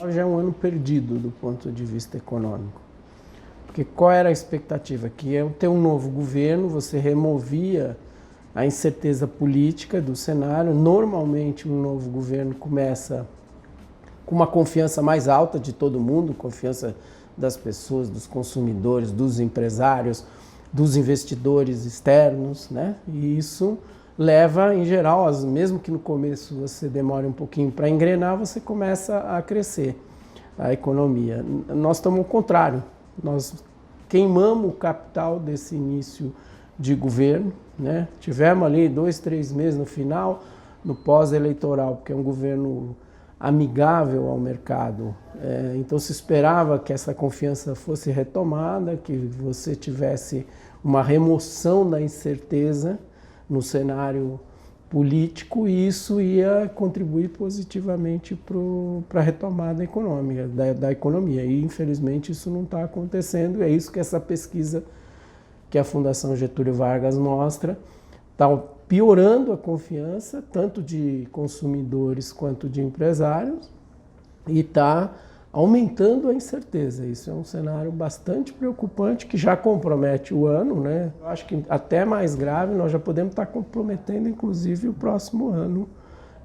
Já é um ano perdido do ponto de vista econômico. Porque qual era a expectativa? Que ia ter um novo governo, você removia a incerteza política do cenário. Normalmente um novo governo começa com uma confiança mais alta de todo mundo, confiança das pessoas, dos consumidores, dos empresários, dos investidores externos, né? E isso leva, em geral, mesmo que no começo você demore um pouquinho para engrenar, você começa a crescer a economia. Nós estamos ao contrário, nós queimamos o capital desse início de governo, né? Tivemos ali 2, 3 meses no final, no pós-eleitoral, porque é um governo amigável ao mercado. Então se esperava que essa confiança fosse retomada, que você tivesse uma remoção da incerteza no cenário político, e isso ia contribuir positivamente para a retomada econômica, da economia. E infelizmente isso não está acontecendo, e é isso que essa pesquisa que a Fundação Getúlio Vargas mostra, está piorando a confiança, tanto de consumidores quanto de empresários, e está aumentando a incerteza. Isso é um cenário bastante preocupante, que já compromete o ano, né? Eu acho que até mais grave, nós já podemos estar comprometendo, inclusive, o próximo ano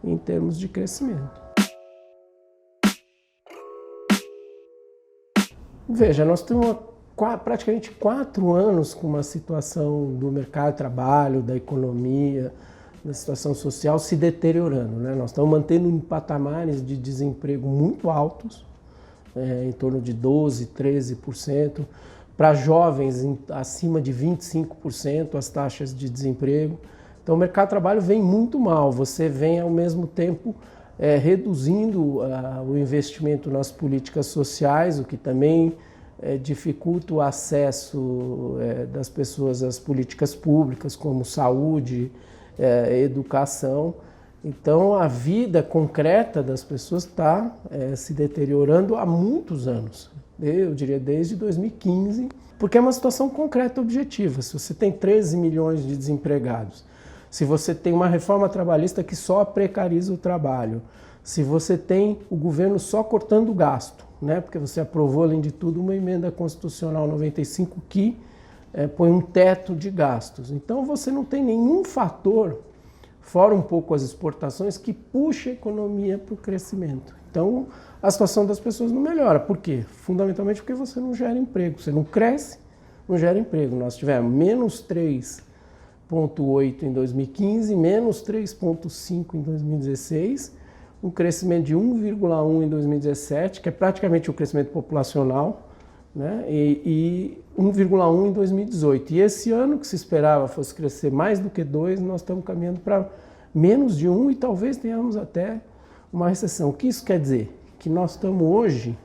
em termos de crescimento. Veja, nós temos praticamente 4 anos com uma situação do mercado de trabalho, da economia, da situação social se deteriorando, né? Nós estamos mantendo em patamares de desemprego muito altos, em torno de 12%, 13%. Para jovens, acima de 25% as taxas de desemprego. Então o mercado de trabalho vem muito mal. Você vem, ao mesmo tempo, reduzindo o investimento nas políticas sociais, o que também dificulta o acesso das pessoas às políticas públicas, como saúde, educação. Então a vida concreta das pessoas está se deteriorando há muitos anos, eu diria desde 2015, porque é uma situação concreta objetiva. Se você tem 13 milhões de desempregados, se você tem uma reforma trabalhista que só precariza o trabalho, se você tem o governo só cortando gasto, né? Porque você aprovou, além de tudo, uma emenda constitucional 95 que põe um teto de gastos. Então você não tem nenhum fator, fora um pouco as exportações, que puxa a economia para o crescimento. Então a situação das pessoas não melhora. Por quê? Fundamentalmente porque você não gera emprego. Você não cresce, não gera emprego. Nós tivemos menos 3,8 em 2015, menos 3,5 em 2016, um crescimento de 1,1 em 2017, que é praticamente o crescimento populacional, né? E 1,1 em 2018. E esse ano, que se esperava fosse crescer mais do que 2, nós estamos caminhando para menos de 1 e talvez tenhamos até uma recessão. O que isso quer dizer? Que nós estamos hoje,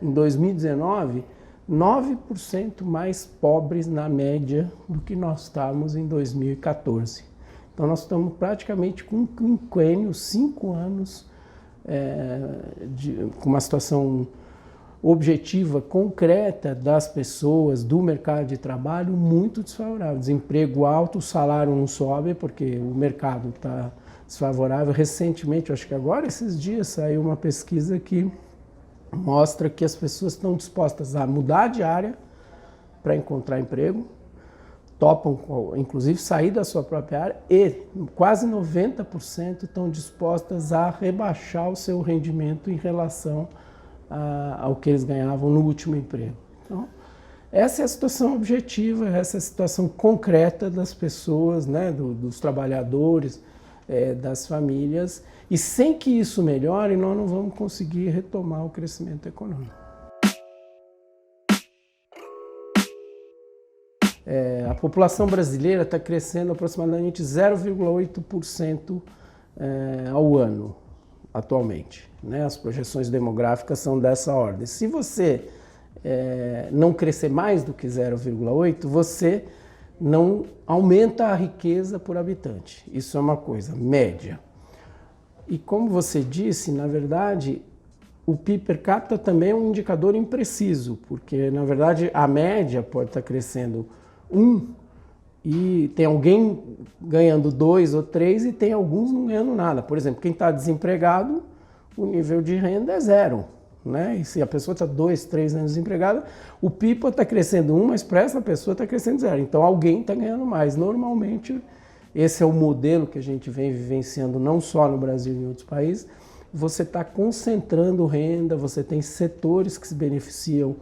em 2019, 9% mais pobres na média do que nós estávamos em 2014. Então nós estamos praticamente com um quinquênio, 5 anos, com uma situação objetiva, concreta das pessoas, do mercado de trabalho muito desfavorável. Desemprego alto, o salário não sobe porque o mercado está desfavorável. Recentemente, acho que agora, esses dias, saiu uma pesquisa que mostra que as pessoas estão dispostas a mudar de área para encontrar emprego, topam, inclusive, sair da sua própria área, e quase 90% estão dispostas a rebaixar o seu rendimento em relação ao que eles ganhavam no último emprego. Então, essa é a situação objetiva, essa é a situação concreta das pessoas, né, dos trabalhadores, das famílias, e sem que isso melhore, nós não vamos conseguir retomar o crescimento econômico. A população brasileira está crescendo aproximadamente 0,8% ao ano, atualmente, né? As projeções demográficas são dessa ordem. Se você não crescer mais do que 0,8%, você não aumenta a riqueza por habitante. Isso é uma coisa média. E como você disse, na verdade, o PIB per capita também é um indicador impreciso, porque, na verdade, a média pode estar crescendo 1 e tem alguém ganhando 2 ou 3 e tem alguns não ganhando nada. Por exemplo, quem está desempregado, o nível de renda é 0, né? E se a pessoa está 2, 3 anos desempregada, o pipa está crescendo 1, mas para essa pessoa está crescendo 0. Então alguém está ganhando mais. Normalmente, esse é o modelo que a gente vem vivenciando não só no Brasil e em outros países. Você está concentrando renda, você tem setores que se beneficiam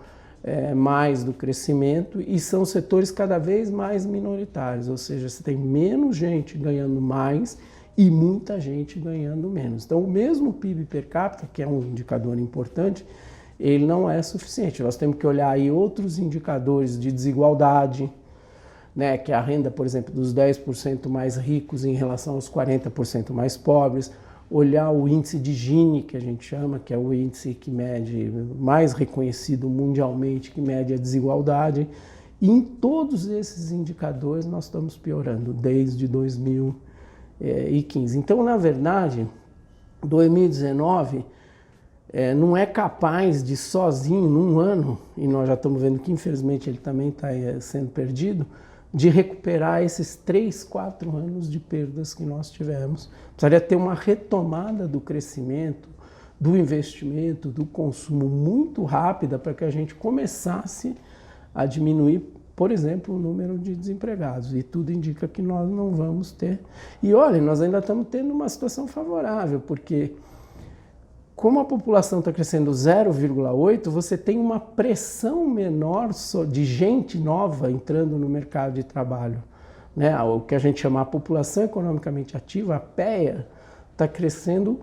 mais do crescimento e são setores cada vez mais minoritários, ou seja, você tem menos gente ganhando mais e muita gente ganhando menos. Então, o mesmo PIB per capita, que é um indicador importante, ele não é suficiente. Nós temos que olhar aí outros indicadores de desigualdade, né, que é a renda, por exemplo, dos 10% mais ricos em relação aos 40% mais pobres, olhar o índice de Gini, que a gente chama, que é o índice que mede, mais reconhecido mundialmente, que mede a desigualdade. E em todos esses indicadores nós estamos piorando desde 2015. Então, na verdade, 2019 não é capaz de sozinho, num ano, e nós já estamos vendo que infelizmente ele também está sendo perdido, de recuperar esses 3, 4 anos de perdas que nós tivemos. Precisaria ter uma retomada do crescimento, do investimento, do consumo muito rápida para que a gente começasse a diminuir, por exemplo, o número de desempregados. E tudo indica que nós não vamos ter. E olha, nós ainda estamos tendo uma situação favorável, porque como a população está crescendo 0,8, você tem uma pressão menor de gente nova entrando no mercado de trabalho, né? O que a gente chama a população economicamente ativa, a PEA, está crescendo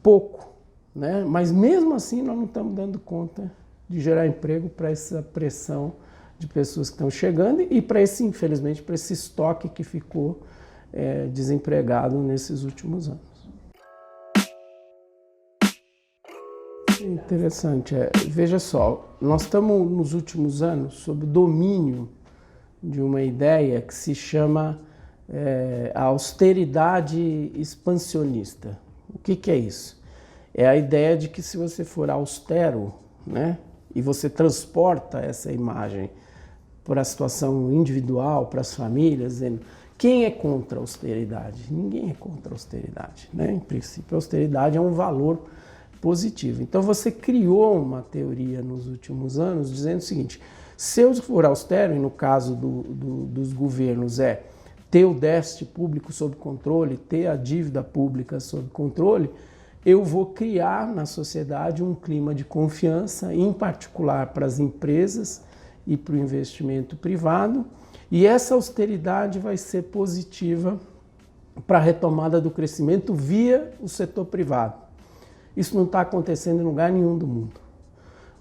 pouco, né? Mas mesmo assim nós não estamos dando conta de gerar emprego para essa pressão de pessoas que estão chegando e para esse, infelizmente, para esse estoque que ficou desempregado nesses últimos anos. Interessante. Veja só, nós estamos nos últimos anos sob o domínio de uma ideia que se chama a austeridade expansionista. O que é isso? É a ideia de que se você for austero, né, e você transporta essa imagem para a situação individual, para as famílias, dizendo quem é contra a austeridade? Ninguém é contra a austeridade, né? Em princípio, a austeridade é um valor positivo. Então você criou uma teoria nos últimos anos dizendo o seguinte: se eu for austero, e no caso dos governos ter o déficit público sob controle, ter a dívida pública sob controle, eu vou criar na sociedade um clima de confiança, em particular para as empresas e para o investimento privado, e essa austeridade vai ser positiva para a retomada do crescimento via o setor privado. Isso não está acontecendo em lugar nenhum do mundo.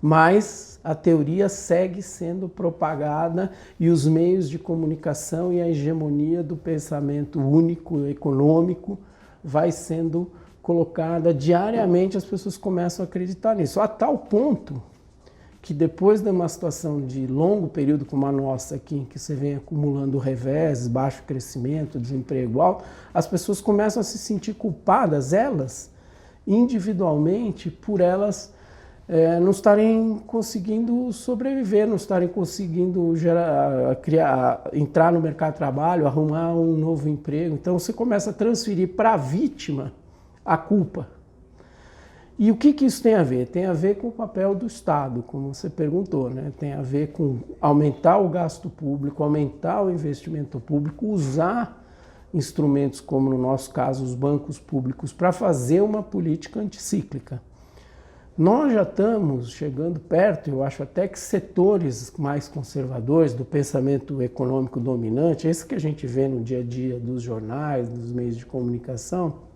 Mas a teoria segue sendo propagada e os meios de comunicação e a hegemonia do pensamento único econômico vai sendo colocada diariamente, as pessoas começam a acreditar nisso. A tal ponto que depois de uma situação de longo período como a nossa aqui, em que você vem acumulando revés, baixo crescimento, desemprego alto, as pessoas começam a se sentir culpadas, elas, individualmente, por elas não estarem conseguindo sobreviver, não estarem conseguindo entrar no mercado de trabalho, arrumar um novo emprego. Então você começa a transferir para a vítima a culpa. E o que isso tem a ver? Tem a ver com o papel do Estado, como você perguntou, né? Tem a ver com aumentar o gasto público, aumentar o investimento público, usar instrumentos como, no nosso caso, os bancos públicos, para fazer uma política anticíclica. Nós já estamos chegando perto, eu acho até que setores mais conservadores do pensamento econômico dominante, esse que a gente vê no dia a dia dos jornais, dos meios de comunicação,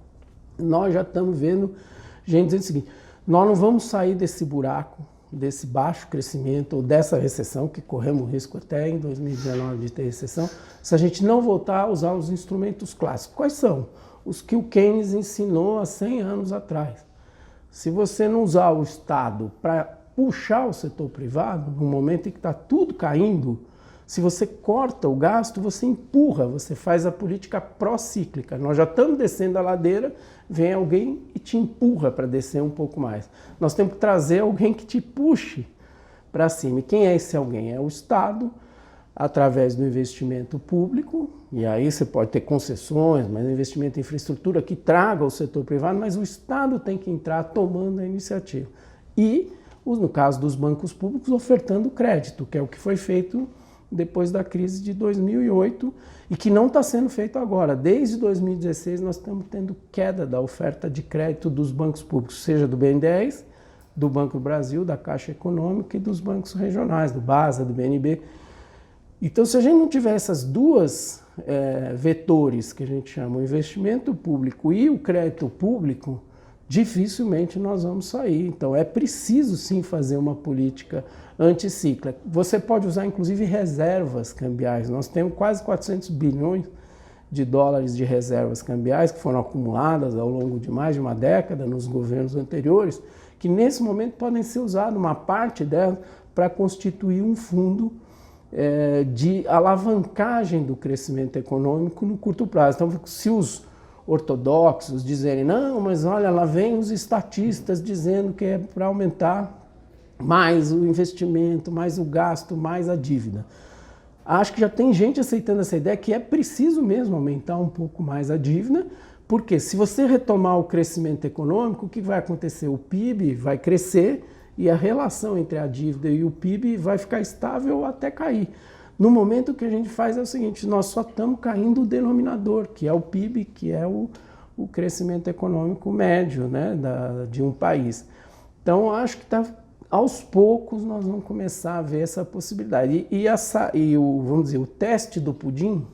nós já estamos vendo gente dizendo o seguinte: nós não vamos sair desse buraco, desse baixo crescimento ou dessa recessão, que corremos risco até em 2019 de ter recessão, se a gente não voltar a usar os instrumentos clássicos. Quais são? Os que o Keynes ensinou há 100 anos atrás. Se você não usar o Estado para puxar o setor privado, no momento em que está tudo caindo, se você corta o gasto, você empurra, você faz a política pró-cíclica. Nós já estamos descendo a ladeira, vem alguém e te empurra para descer um pouco mais. Nós temos que trazer alguém que te puxe para cima. E quem é esse alguém? É o Estado, através do investimento público, e aí você pode ter concessões, mas investimento em infraestrutura que traga o setor privado, mas o Estado tem que entrar tomando a iniciativa. E no caso dos bancos públicos, ofertando crédito, que é o que foi feito depois da crise de 2008 e que não está sendo feito agora. Desde 2016 nós estamos tendo queda da oferta de crédito dos bancos públicos, seja do BNDES, do Banco do Brasil, da Caixa Econômica e dos bancos regionais, do BASA, do BNB. Então, se a gente não tiver essas duas vetores que a gente chama, o investimento público e o crédito público, dificilmente nós vamos sair. Então, é preciso sim fazer uma política anticíclica. Você pode usar, inclusive, reservas cambiais. Nós temos quase 400 bilhões de dólares de reservas cambiais que foram acumuladas ao longo de mais de uma década nos governos anteriores, que nesse momento podem ser usadas, uma parte delas, para constituir um fundo de alavancagem do crescimento econômico no curto prazo. Então, se os ortodoxos dizerem, não, mas olha, lá vem os estatistas dizendo que é para aumentar mais o investimento, mais o gasto, mais a dívida. Acho que já tem gente aceitando essa ideia que é preciso mesmo aumentar um pouco mais a dívida, porque se você retomar o crescimento econômico, o que vai acontecer? O PIB vai crescer e a relação entre a dívida e o PIB vai ficar estável ou até cair. No momento que a gente faz é o seguinte, nós só estamos caindo o denominador, que é o PIB, que é o crescimento econômico médio, né, de um país. Então, acho que aos poucos nós vamos começar a ver essa possibilidade. Vamos dizer, o teste do pudim,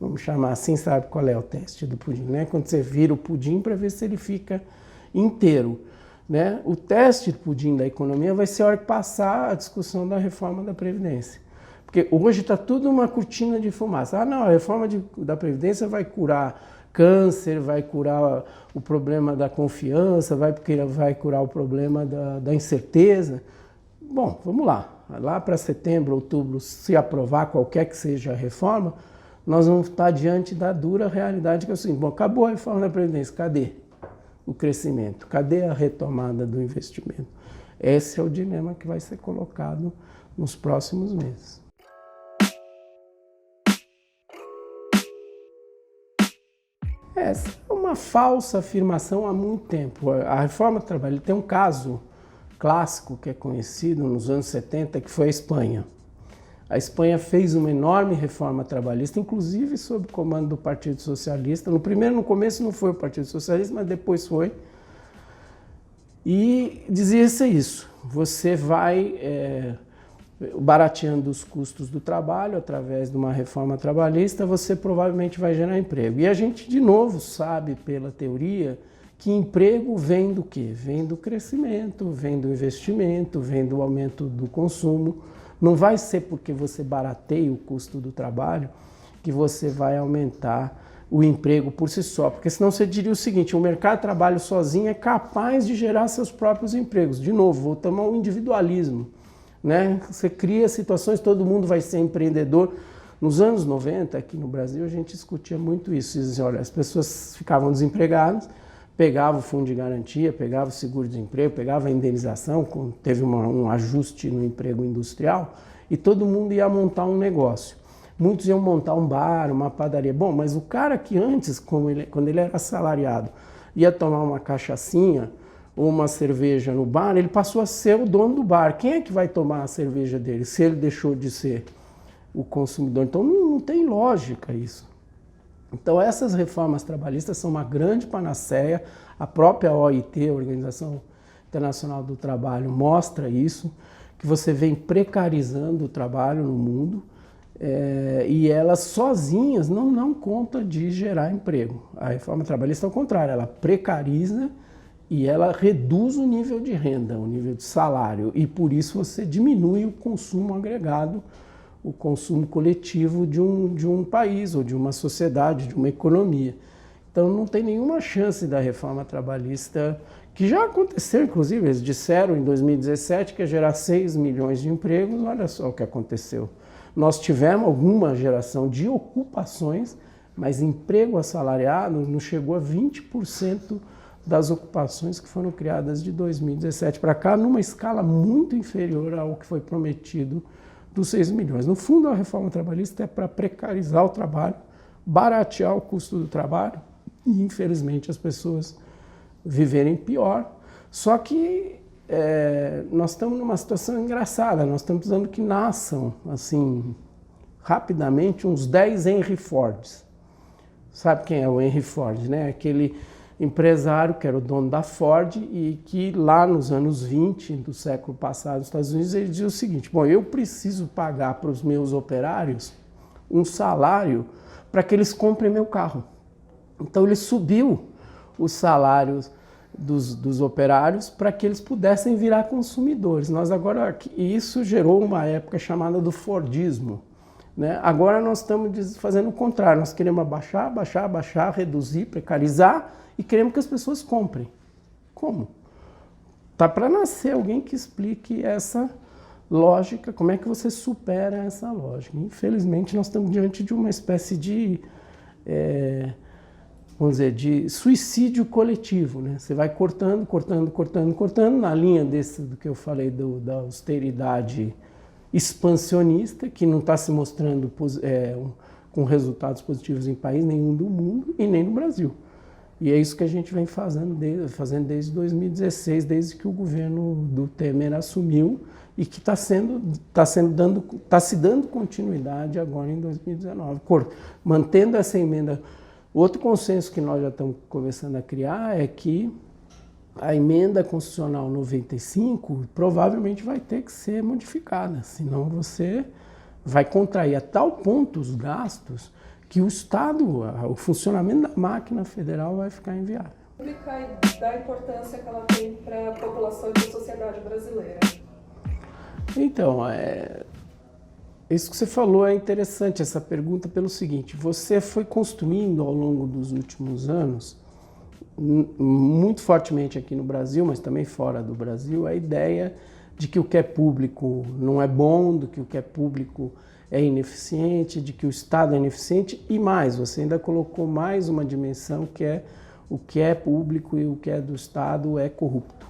vamos chamar assim, sabe qual é o teste do pudim, né? Quando você vira o pudim para ver se ele fica inteiro, né? O teste do pudim da economia vai ser a hora que passar a discussão da reforma da Previdência. Porque hoje está tudo uma cortina de fumaça. Ah, não, a reforma da Previdência vai curar câncer, vai curar o problema da confiança, vai curar o problema da incerteza. Bom, vamos lá. Lá para setembro, outubro, se aprovar qualquer que seja a reforma, nós vamos estar diante da dura realidade que é o seguinte, bom, acabou a reforma da Previdência, cadê o crescimento? Cadê a retomada do investimento? Esse é o dilema que vai ser colocado nos próximos meses. Essa é uma falsa afirmação há muito tempo. A reforma do trabalho tem um caso clássico que é conhecido nos anos 70, que foi a Espanha. A Espanha fez uma enorme reforma trabalhista, inclusive sob o comando do Partido Socialista. No começo não foi o Partido Socialista, mas depois foi. E dizia-se isso, você vai barateando os custos do trabalho através de uma reforma trabalhista, você provavelmente vai gerar emprego. E a gente, de novo, sabe pela teoria que emprego vem do quê? Vem do crescimento, vem do investimento, vem do aumento do consumo. Não vai ser porque você barateia o custo do trabalho que você vai aumentar o emprego por si só, porque senão você diria o seguinte, o mercado de trabalho sozinho é capaz de gerar seus próprios empregos. De novo, voltamos ao individualismo. Né? Você cria situações, todo mundo vai ser empreendedor. Nos anos 90, aqui no Brasil, a gente discutia muito isso. Dizia, olha, as pessoas ficavam desempregadas, pegavam o fundo de garantia, pegavam o seguro-desemprego, pegavam a indenização, teve um ajuste no emprego industrial, e todo mundo ia montar um negócio. Muitos iam montar um bar, uma padaria. Bom, mas o cara que antes, quando ele era assalariado, ia tomar uma cachaçinha, ou uma cerveja no bar, ele passou a ser o dono do bar. Quem é que vai tomar a cerveja dele, se ele deixou de ser o consumidor? Então não tem lógica isso. Então essas reformas trabalhistas são uma grande panaceia, a própria OIT, a Organização Internacional do Trabalho, mostra isso, que você vem precarizando o trabalho no mundo, e elas sozinhas não dão conta de gerar emprego. A reforma trabalhista, ao contrário, ela precariza e ela reduz o nível de renda, o nível de salário, e por isso você diminui o consumo agregado, o consumo coletivo de um país, ou de uma sociedade, de uma economia. Então não tem nenhuma chance da reforma trabalhista, que já aconteceu, inclusive, eles disseram em 2017 que ia gerar 6 milhões de empregos, olha só o que aconteceu. Nós tivemos alguma geração de ocupações, mas emprego assalariado não chegou a 20% das ocupações que foram criadas de 2017 para cá, numa escala muito inferior ao que foi prometido dos 6 milhões. No fundo, a reforma trabalhista é para precarizar o trabalho, baratear o custo do trabalho e, infelizmente, as pessoas viverem pior. Só que nós estamos numa situação engraçada, nós estamos precisando que nasçam, assim, rapidamente, uns 10 Henry Fords. Sabe quem é o Henry Ford, né? Aquele empresário que era o dono da Ford e que lá nos anos 20 do século passado nos Estados Unidos ele dizia o seguinte: bom, eu preciso pagar para os meus operários um salário para que eles comprem meu carro. Então ele subiu os salários dos operários para que eles pudessem virar consumidores. E isso gerou uma época chamada do Fordismo. Né? Agora nós estamos fazendo o contrário, nós queremos abaixar, reduzir, precarizar e queremos que as pessoas comprem. Como? Tá para nascer alguém que explique essa lógica, como é que você supera essa lógica. Infelizmente nós estamos diante de uma espécie de, vamos dizer, de suicídio coletivo. Né? Você vai cortando, na linha do que eu falei da austeridade expansionista, que não está se mostrando com resultados positivos em país nenhum do mundo e nem no Brasil. E é isso que a gente vem fazendo desde 2016, desde que o governo do Temer assumiu e que está se dando continuidade agora em 2019, mantendo essa emenda. Outro consenso que nós já estamos começando a criar é que a emenda constitucional 95 provavelmente vai ter que ser modificada, senão você vai contrair a tal ponto os gastos que o Estado, o funcionamento da máquina federal vai ficar inviável. E da importância que ela tem para a população e para a sociedade brasileira. Então, isso que você falou é interessante, essa pergunta, pelo seguinte: você foi construindo ao longo dos últimos anos, muito fortemente aqui no Brasil, mas também fora do Brasil, a ideia de que o que é público não é bom, de que o que é público é ineficiente, de que o Estado é ineficiente, e mais, você ainda colocou mais uma dimensão que é o que é público e o que é do Estado é corrupto.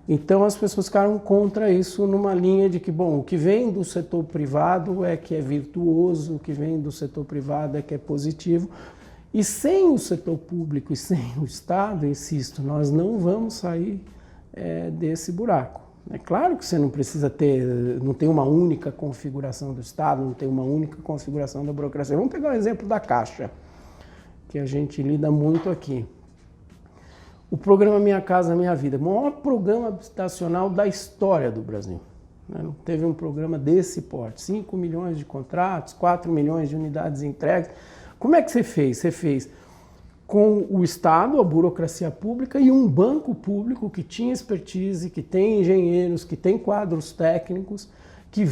Então as pessoas ficaram contra isso numa linha de que, bom, o que vem do setor privado é que é virtuoso, o que vem do setor privado é que é positivo, e sem o setor público e sem o Estado, insisto, nós não vamos sair desse buraco. É claro que você não precisa não tem uma única configuração do Estado, não tem uma única configuração da burocracia. Vamos pegar o exemplo da Caixa, que a gente lida muito aqui. O programa Minha Casa Minha Vida, o maior programa habitacional da história do Brasil. Não teve um programa desse porte, 5 milhões de contratos, 4 milhões de unidades entregues. Como é que você fez? Você fez com o Estado, a burocracia pública e um banco público que tinha expertise, que tem engenheiros, que tem quadros técnicos, que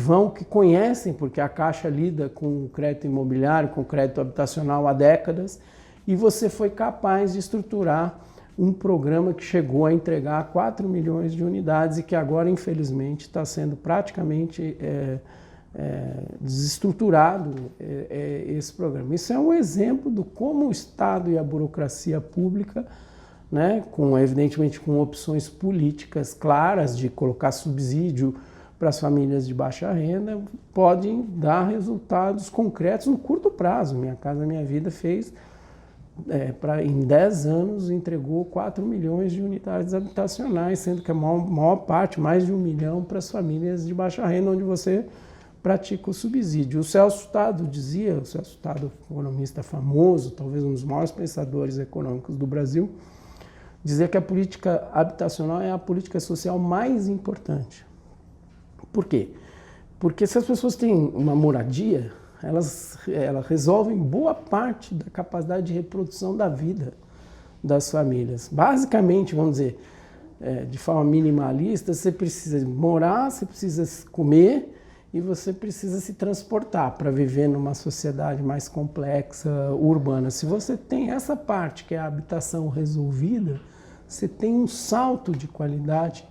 conhecem, porque a Caixa lida com o crédito imobiliário, com o crédito habitacional há décadas, e você foi capaz de estruturar um programa que chegou a entregar 4 milhões de unidades e que agora, infelizmente, está sendo praticamente desestruturado esse programa. Isso é um exemplo de como o Estado e a burocracia pública, né, evidentemente com opções políticas claras de colocar subsídio para as famílias de baixa renda, podem dar resultados concretos no curto prazo. Minha Casa Minha Vida fez, em 10 anos, entregou 4 milhões de unidades habitacionais, sendo que a maior parte, mais de 1 milhão, para as famílias de baixa renda, onde você pratica o subsídio. O Celso Tado, economista famoso, talvez um dos maiores pensadores econômicos do Brasil, dizia que a política habitacional é a política social mais importante. Por quê? Porque se as pessoas têm uma moradia, elas resolvem boa parte da capacidade de reprodução da vida das famílias. Basicamente, vamos dizer, de forma minimalista, você precisa morar, você precisa comer e você precisa se transportar para viver numa sociedade mais complexa, urbana. Se você tem essa parte, que é a habitação resolvida, você tem um salto de qualidade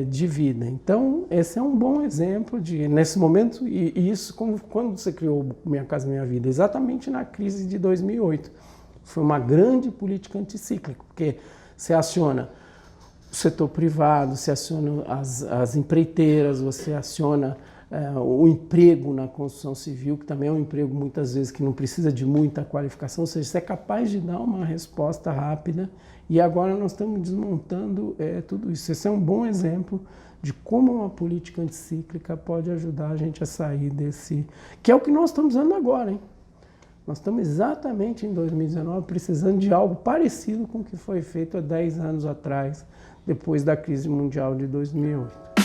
de vida. Então, esse é um bom exemplo nesse momento, e isso quando você criou Minha Casa Minha Vida, exatamente na crise de 2008. Foi uma grande política anticíclica, porque você aciona o setor privado, você aciona as empreiteiras, você aciona o emprego na construção civil, que também é um emprego muitas vezes que não precisa de muita qualificação, ou seja, você é capaz de dar uma resposta rápida, e agora nós estamos desmontando tudo isso. Esse é um bom exemplo de como uma política anticíclica pode ajudar a gente a sair desse... que é o que nós estamos usando agora, hein? Nós estamos exatamente em 2019 precisando de algo parecido com o que foi feito há 10 anos atrás, depois da crise mundial de 2008.